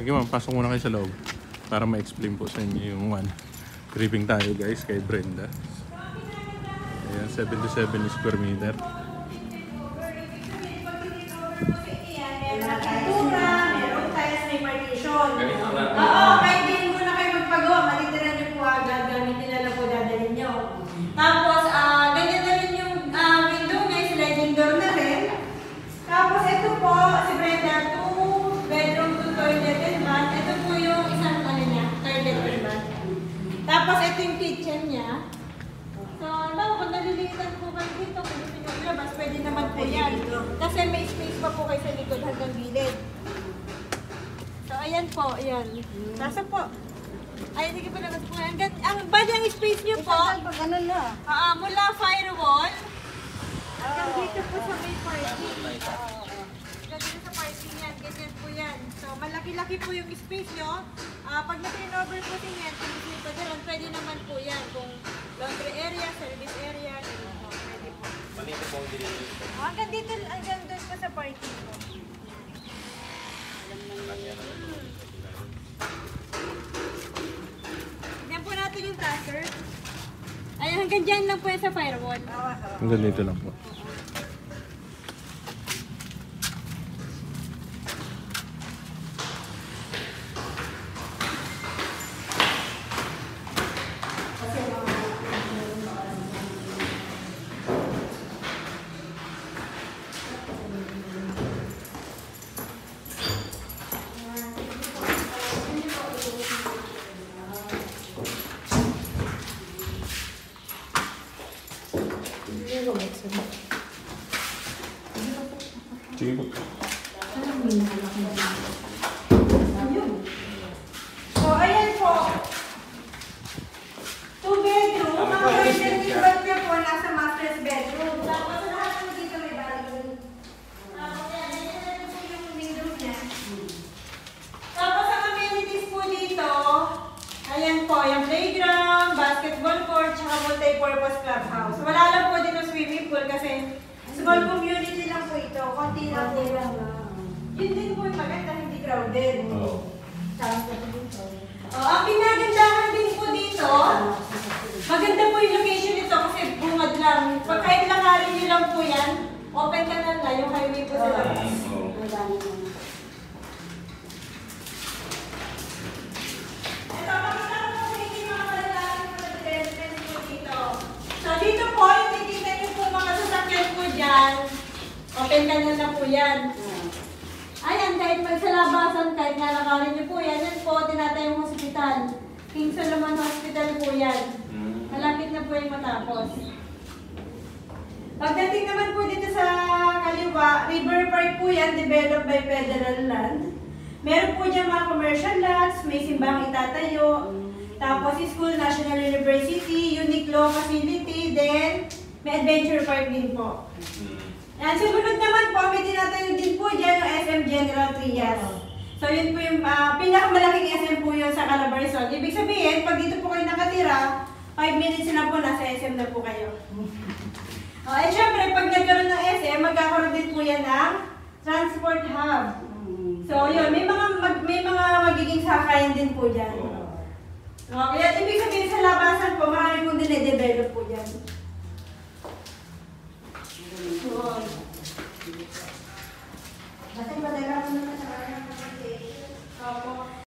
Sige ma'am, pasok muna kayo sa loob para ma-explain po sa inyo yung briefing tayo guys kay Brenda. Ayan, 77 square meter. Meron tayo sa may partition. Oo, kahit din muna kayo magpagawa, matitiran nyo po agad, gamitin na lang po dadalhin nyo. Tapos, ganyan na rin yung window niya, sliding door na rin. Tapos, ito po, si Brenda, 2 bedroom, 2 toilet and bath. Ito po yung isang niya, toilet and bath. Tapos, ito yung kitchen niya. So, kung nalilitan po kayo dito, kung gusto nyo ilabas, pwede naman po yan. Kasi may space pa po kayo sa likod hanggang gilid. So, ayan po, ayan. Nasa po. Ayan, sige pa labas po. Bali ang space nyo po, mula firewall, hanggang dito po sa may parking. Hanggang dito sa parking yan, ganyan po yan. So, malaki-laki po yung space nyo. Pag na-turnover po din yan, kung gusto nyo pa dyan, pwede naman po yan. Kung laundry area, service area, pwede po. Hanggang dito, hanggang doon po sa parking po. Tignan po natin yung tracker. Ay, hanggang dyan lang po yan sa firewall. Hanggang dito lang po. Sige po. So, ayan po. 2 bedroom. Mga bedroom niya po nasa master's bedroom. Tapos lahat po dito may balcony. Tapos ayan po yung window niya. Tapos ang amenities po dito, ayan po, yung playground, basketball court, tsaka multi-purpose clubhouse. Wala lang po din yung swimming pool kasi small community lang po ito. Konti lang po lang. Yun din po yung maganda, hindi crowded. Ang pinagandahan din po dito, maganda po yung location nito kasi bungad lang. Pag kahit langarin nyo lang po yan, open ka na yung highway po sa labas. Ito, makita ko po hindi mga malalaking mga development po dito. So dito po, yung nakikita nyo po mga sasakyan po dyan, open ka na po yan. Ayan, kahit magsalabasan, kahit nalakarin nyo po yan, yan po, tinatayong hospital. King Solomon Hospital po yan. Malapit na po yung matapos. Pagdating naman po dito sa kaliwa, River Park po yan, developed by federal land. Meron po dyan mga commercial lots, may simbang itatayo, tapos school, National University, Uniqlo facility, then may adventure park din po. Yan, sumunod naman po, may tinatayo din po dyan yung SM General Trias. So yun po yung pinakamalaking SM po yun sa Calabarzon. Ibig sabihin, pag dito po kayo nakatira, 5 minutes na po, nasa SM na po kayo. At syempre, pag nagkaroon ng SM, magkakaroon din po yan ng transport hub. So yun, may mga magiging sakayan din po dyan. Kaya ibig sabihin sa labasan po, marami pong dine-develop po dyan.